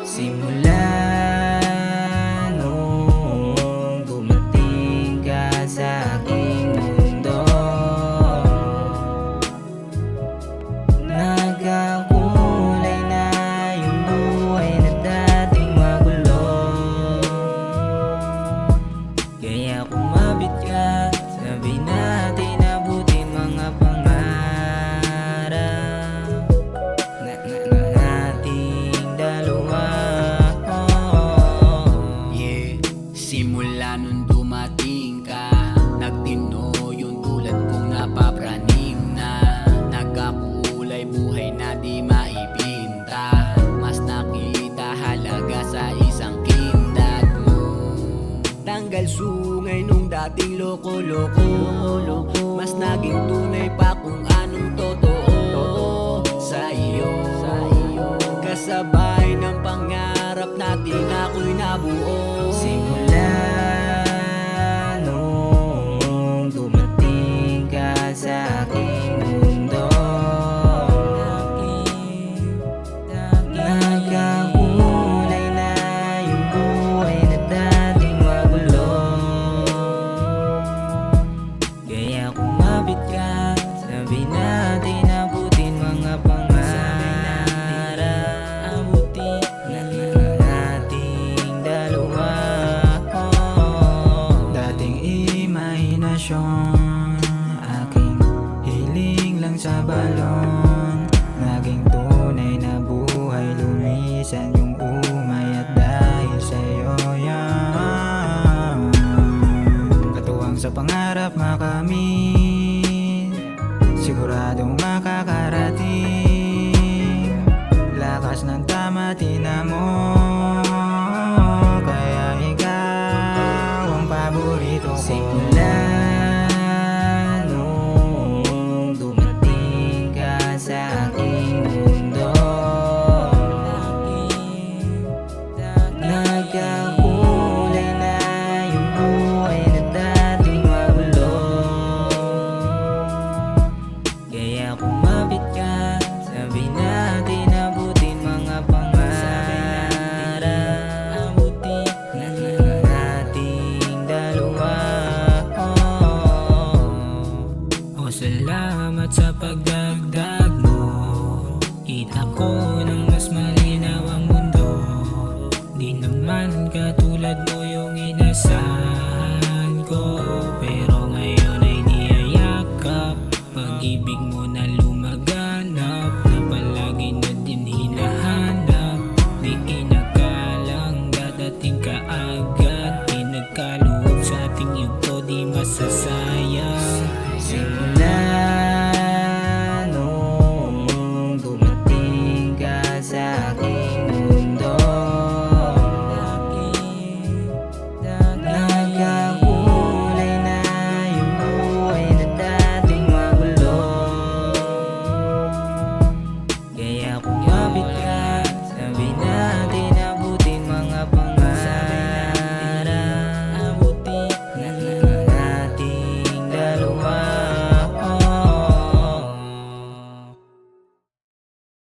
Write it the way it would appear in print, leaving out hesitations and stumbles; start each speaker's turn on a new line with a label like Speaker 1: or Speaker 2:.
Speaker 1: Simula nung dumating ka sa aking mundo, nagkakulay na yung buhay na dating magulo. Kaya kumapit ka, sabi natin abutin mga pangarap na nating dalawa.
Speaker 2: Simula nung dumating ka, nagtino yung tulad kong napapraning na nagkakulay buhay na di maipinta. Mas nakita halaga sa isang kindat mo. Tanggal sungay nung dating loko-loko, mas naging tunay pa kung anong totoo sa iyo. Kasabay ng pangarap natin ako'y nabuo.
Speaker 1: Simula nung dumating ka sa aking mundo, nagkakulay na yung buhay na dating magulo. Kaya kumapit ka, sabi natin abutin mga pangarap na nating dalawa. Dating imahinasyon, aking hiling lang sa balon, naging tunay na buhay, lumisan yung umay at dahil sa'yo yan. Katuwang sa pangarap makamit, siguradong makakarating. Lakas ng tama tinamo, kaya ikaw ang paborito ko. Simula nung dumating ka sa aking mundo, nagkakulay na yung buhay na dating magulo. Kaya kumapit ka, sabi natin abutin mga pangarap na nating dalawa. O salamat sa pagdagdag mo, kita ko